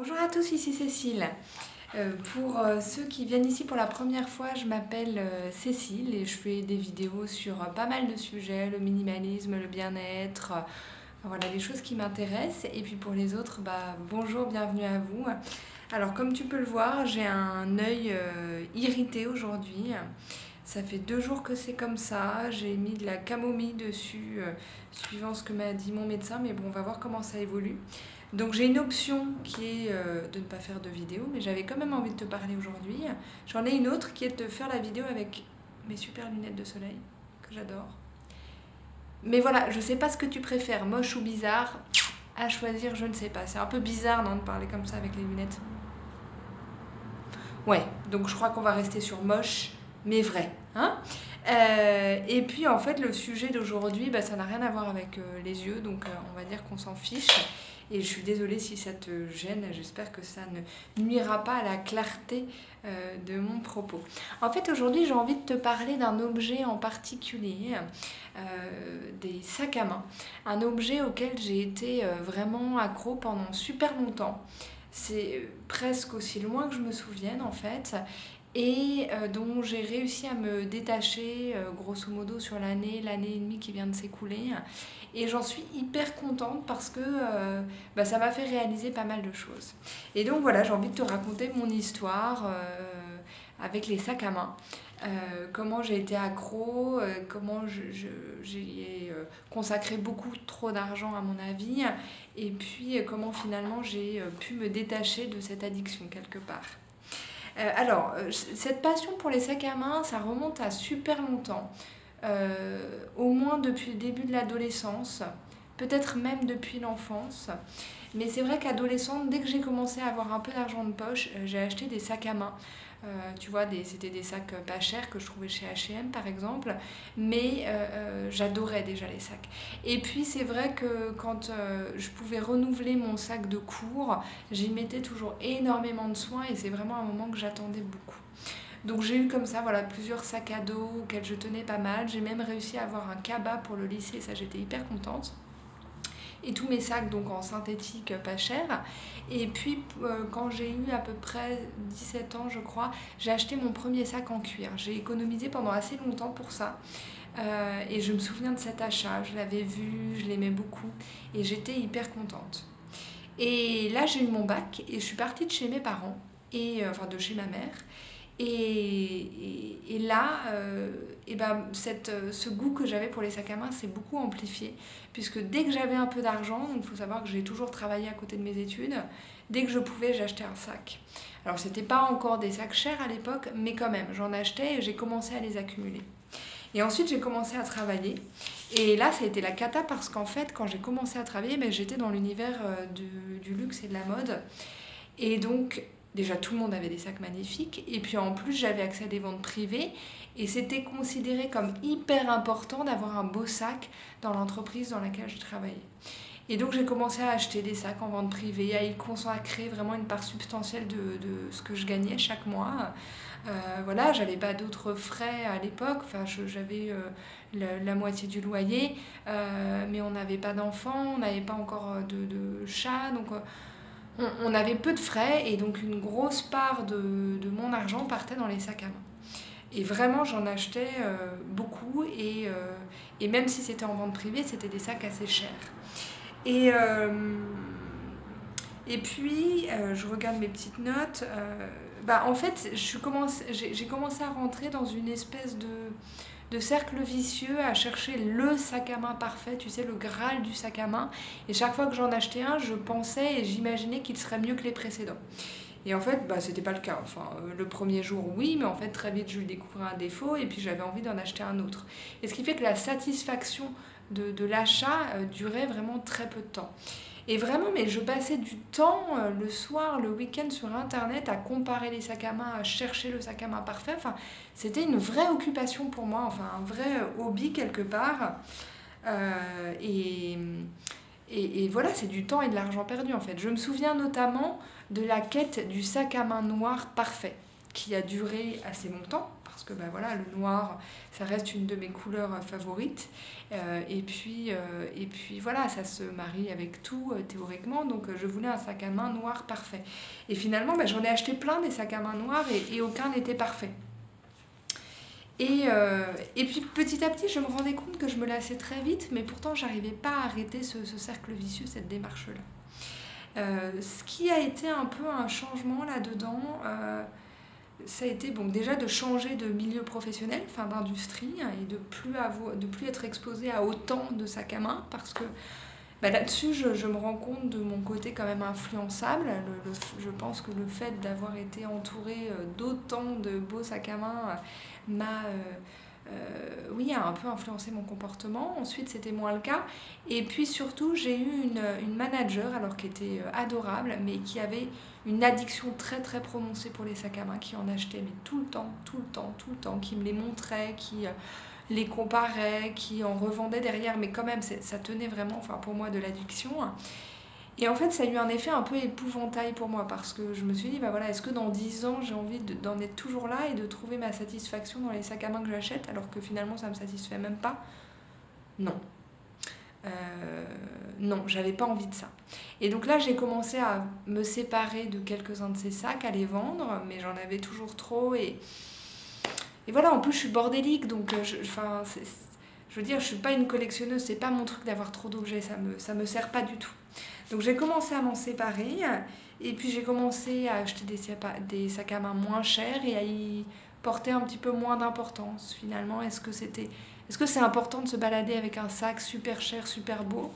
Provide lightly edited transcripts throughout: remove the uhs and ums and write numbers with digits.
Bonjour à tous, ici Cécile. Pour ceux qui viennent ici pour la première fois, je m'appelle Cécile et je fais des vidéos sur pas mal de sujets, le minimalisme, le bien-être, voilà les choses qui m'intéressent. Et puis pour les autres, bonjour, bienvenue à vous. Alors comme tu peux le voir, j'ai un œil irrité aujourd'hui. Ça fait 2 jours que c'est comme ça, j'ai mis de la camomille dessus, suivant ce que m'a dit mon médecin, mais bon, on va voir comment ça évolue. Donc j'ai une option qui est de ne pas faire de vidéo, mais j'avais quand même envie de te parler aujourd'hui. J'en ai une autre qui est de faire la vidéo avec mes super lunettes de soleil, que j'adore. Mais voilà, je sais pas ce que tu préfères, moche ou bizarre, à choisir, je ne sais pas. C'est un peu bizarre, non, de parler comme ça avec les lunettes. Ouais, donc je crois qu'on va rester sur moche, mais vrai. Hein et puis en fait, le sujet d'aujourd'hui, ça n'a rien à voir avec les yeux, donc on va dire qu'on s'en fiche. Et je suis désolée si ça te gêne, j'espère que ça ne nuira pas à la clarté de mon propos. En fait, aujourd'hui, j'ai envie de te parler d'un objet en particulier, des sacs à main. Un objet auquel j'ai été vraiment accro pendant super longtemps. C'est presque aussi loin que je me souvienne en fait, et dont j'ai réussi à me détacher grosso modo sur l'année et demie qui vient de s'écouler. Et j'en suis hyper contente parce que ça m'a fait réaliser pas mal de choses. Et donc voilà, j'ai envie de te raconter mon histoire avec les sacs à main. Comment j'ai été accro, comment j'y ai consacré beaucoup trop d'argent à mon avis, et puis comment finalement j'ai pu me détacher de cette addiction quelque part. Cette passion pour les sacs à main, ça remonte à super longtemps, au moins depuis le début de l'adolescence, peut-être même depuis l'enfance. Mais c'est vrai qu'adolescente, dès que j'ai commencé à avoir un peu d'argent de poche, j'ai acheté des sacs à main. Tu vois, c'était des sacs pas chers que je trouvais chez H&M par exemple, mais j'adorais déjà les sacs. Et puis c'est vrai que quand je pouvais renouveler mon sac de cours, j'y mettais toujours énormément de soin et c'est vraiment un moment que j'attendais beaucoup. Donc j'ai eu comme ça voilà, plusieurs sacs à dos auxquels je tenais pas mal. J'ai même réussi à avoir un cabas pour le lycée, ça j'étais hyper contente. Et tous mes sacs donc en synthétique pas cher. Et puis quand j'ai eu à peu près 17 ans je crois, j'ai acheté mon premier sac en cuir. J'ai économisé pendant assez longtemps pour ça. Et je me souviens de cet achat, je l'avais vu, je l'aimais beaucoup et j'étais hyper contente. Et là j'ai eu mon bac et je suis partie de chez mes parents, enfin de chez ma mère. Et là, ce goût que j'avais pour les sacs à main s'est beaucoup amplifié, puisque dès que j'avais un peu d'argent, il faut savoir que j'ai toujours travaillé à côté de mes études, dès que je pouvais, j'achetais un sac. Alors, c'était pas encore des sacs chers à l'époque, mais quand même, j'en achetais et j'ai commencé à les accumuler. Et ensuite, j'ai commencé à travailler. Et là, ça a été la cata parce qu'en fait, quand j'ai commencé à travailler, j'étais dans l'univers du luxe et de la mode. Et donc, déjà, tout le monde avait des sacs magnifiques. Et puis, en plus, j'avais accès à des ventes privées. Et c'était considéré comme hyper important d'avoir un beau sac dans l'entreprise dans laquelle je travaillais. Et donc, j'ai commencé à acheter des sacs en vente privée, à y consacrer vraiment une part substantielle de ce que je gagnais chaque mois. Voilà, j'avais pas d'autres frais à l'époque. Enfin, j'avais la moitié du loyer. Mais on n'avait pas d'enfants, on n'avait pas encore de chat. Donc, on avait peu de frais et donc une grosse part de mon argent partait dans les sacs à main. Et vraiment, j'en achetais beaucoup et même si c'était en vente privée, c'était des sacs assez chers. Et, et puis, je regarde mes petites notes. En fait, j'ai commencé à rentrer dans une espèce de cercle vicieux, à chercher le sac à main parfait, tu sais, le Graal du sac à main. Et chaque fois que j'en achetais un, je pensais et j'imaginais qu'il serait mieux que les précédents. Et en fait, c'était pas le cas. Enfin, le premier jour, oui, mais en fait, très vite, je découvrais un défaut et puis j'avais envie d'en acheter un autre. Et ce qui fait que la satisfaction de l'achat durait vraiment très peu de temps. Et vraiment, mais je passais du temps le soir, le week-end sur internet à comparer les sacs à main, à chercher le sac à main parfait. Enfin, c'était une vraie occupation pour moi, enfin un vrai hobby quelque part. Et voilà, c'est du temps et de l'argent perdu en fait. Je me souviens notamment de la quête du sac à main noir parfait, qui a duré assez longtemps, parce que voilà, le noir, ça reste une de mes couleurs favorites. Et puis voilà, ça se marie avec tout théoriquement, donc je voulais un sac à main noir parfait. Et finalement, j'en ai acheté plein des sacs à main noirs et aucun n'était parfait. Et puis petit à petit, je me rendais compte que je me lassais très vite, mais pourtant, j'arrivais pas à arrêter ce cercle vicieux, cette démarche-là. Ce qui a été un peu un changement là-dedans, ça a été déjà de changer de milieu professionnel, enfin d'industrie, et de plus être exposée à autant de sacs à main, parce que là-dessus, je me rends compte de mon côté quand même influençable. Je pense que le fait d'avoir été entourée d'autant de beaux sacs à main oui, a un peu influencé mon comportement. Ensuite, c'était moins le cas. Et puis surtout, j'ai eu une manager, alors qui était adorable, mais qui avait une addiction très très prononcée pour les sacs à main, qui en achetait mais tout le temps, tout le temps, tout le temps, qui me les montrait, qui les comparait, qui en revendait derrière, mais quand même, ça tenait vraiment, enfin pour moi, de l'addiction. Et en fait, ça a eu un effet un peu épouvantail pour moi, parce que je me suis dit, est-ce que dans 10 ans, j'ai envie d'en être toujours là et de trouver ma satisfaction dans les sacs à main que j'achète, alors que finalement, ça ne me satisfait même pas? Non. Non, j'avais pas envie de ça. Et donc là, j'ai commencé à me séparer de quelques-uns de ces sacs, à les vendre, mais j'en avais toujours trop. Et voilà, en plus, je suis bordélique, donc je veux dire, je suis pas une collectionneuse, c'est pas mon truc d'avoir trop d'objets, ça me sert pas du tout. Donc j'ai commencé à m'en séparer, et puis j'ai commencé à acheter des sacs à main moins chers et à y porter un petit peu moins d'importance. Finalement, est-ce que c'est important de se balader avec un sac super cher, super beau?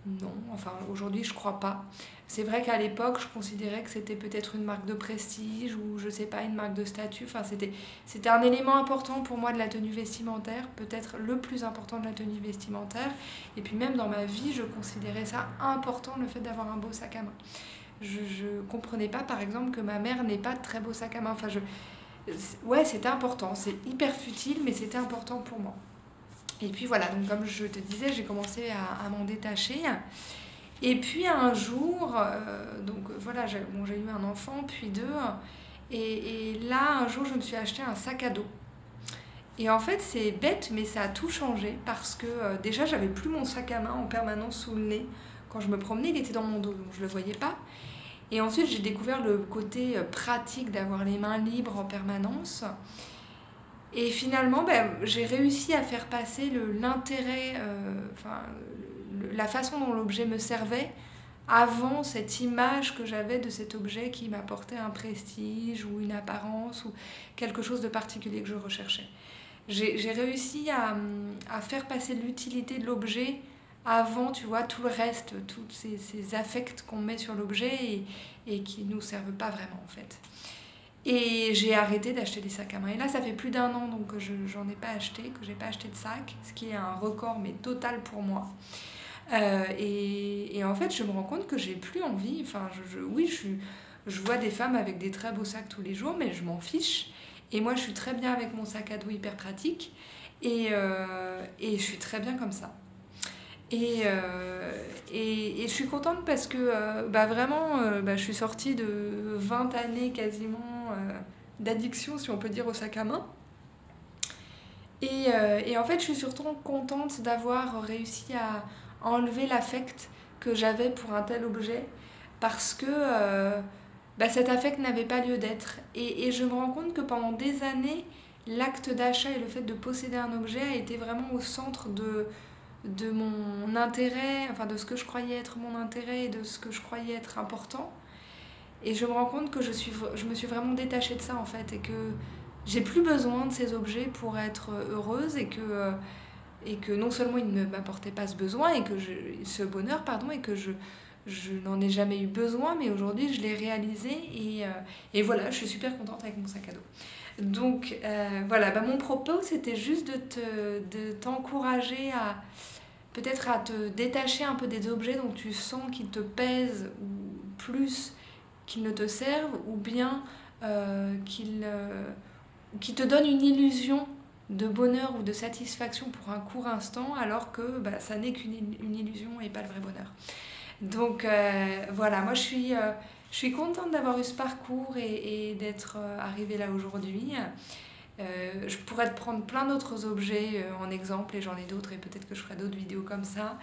Non, enfin aujourd'hui je crois pas. C'est vrai qu'à l'époque je considérais que c'était peut-être une marque de prestige ou je sais pas, une marque de statut. Enfin c'était un élément important pour moi de la tenue vestimentaire, peut-être le plus important de la tenue vestimentaire. Et puis même dans ma vie je considérais ça important, le fait d'avoir un beau sac à main. Je comprenais pas par exemple que ma mère n'ait pas de très beau sac à main. Ouais, c'était important, c'est hyper futile mais c'était important pour moi. Et puis voilà, donc comme je te disais, j'ai commencé à m'en détacher. Et puis un jour, voilà, j'ai eu un enfant, puis deux. Et là, un jour, je me suis acheté un sac à dos. Et en fait, c'est bête, mais ça a tout changé parce que déjà, j'avais plus mon sac à main en permanence sous le nez. Quand je me promenais, il était dans mon dos, donc je ne le voyais pas. Et ensuite, j'ai découvert le côté pratique d'avoir les mains libres en permanence. Et finalement, j'ai réussi à faire passer l'intérêt, la façon dont l'objet me servait avant cette image que j'avais de cet objet qui m'apportait un prestige ou une apparence ou quelque chose de particulier que je recherchais. J'ai réussi à faire passer l'utilité de l'objet avant, tu vois, tout le reste, tous ces affects qu'on met sur l'objet et qui ne nous servent pas vraiment en fait. Et j'ai arrêté d'acheter des sacs à main. Et là, ça fait plus d'1 an donc que j'en ai pas acheté, que j'ai pas acheté de sac, ce qui est un record mais total pour moi. Et en fait, je me rends compte que j'ai plus envie. Enfin, oui, je vois des femmes avec des très beaux sacs tous les jours, mais je m'en fiche. Et moi, je suis très bien avec mon sac à dos hyper pratique. Et je suis très bien comme ça. Et je suis contente parce que vraiment, je suis sortie de 20 années quasiment d'addiction, si on peut dire, au sac à main. Et en fait, je suis surtout contente d'avoir réussi à enlever l'affect que j'avais pour un tel objet parce que cet affect n'avait pas lieu d'être. Et je me rends compte que pendant des années, l'acte d'achat et le fait de posséder un objet a été vraiment au centre de mon intérêt, enfin de ce que je croyais être mon intérêt et de ce que je croyais être important. Et je me rends compte que je me suis vraiment détachée de ça en fait et que j'ai plus besoin de ces objets pour être heureuse et que non seulement ils ne m'apportaient pas ce bonheur, et que je n'en ai jamais eu besoin, mais aujourd'hui je l'ai réalisé et voilà, je suis super contente avec mon sac à dos. Donc voilà, mon propos c'était juste de t'encourager à peut-être à te détacher un peu des objets dont tu sens qu'ils te pèsent ou plus qu'ils ne te servent ou bien qui te donnent une illusion de bonheur ou de satisfaction pour un court instant alors que ça n'est qu'une illusion et pas le vrai bonheur. Donc voilà, moi je Je suis contente d'avoir eu ce parcours et d'être arrivée là aujourd'hui. Je pourrais te prendre plein d'autres objets en exemple et j'en ai d'autres et peut-être que je ferai d'autres vidéos comme ça.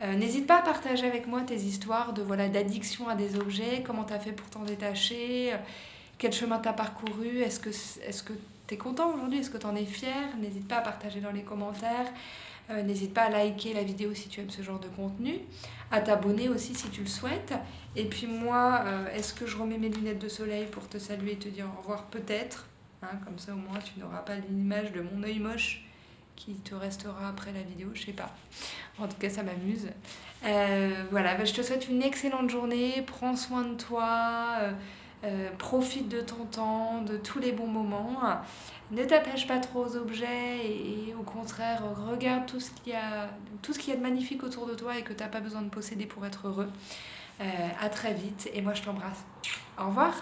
N'hésite pas à partager avec moi tes histoires de voilà d'addiction à des objets, comment tu as fait pour t'en détacher, quel chemin tu as parcouru, est-ce que tu es content aujourd'hui, est-ce que tu en es fier? N'hésite pas à partager dans les commentaires. N'hésite pas à liker la vidéo si tu aimes ce genre de contenu, à t'abonner aussi si tu le souhaites. Et puis moi, est-ce que je remets mes lunettes de soleil pour te saluer et te dire au revoir peut-être, hein, comme ça au moins tu n'auras pas l'image de mon œil moche qui te restera après la vidéo, je sais pas. En tout cas, ça m'amuse. Voilà, bah, je te souhaite une excellente journée, prends soin de toi, profite de ton temps, de tous les bons moments. Ne t'attache pas trop aux objets et au contraire, regarde tout ce qu'il y a de magnifique autour de toi et que tu n'as pas besoin de posséder pour être heureux. À très vite et moi je t'embrasse. Au revoir.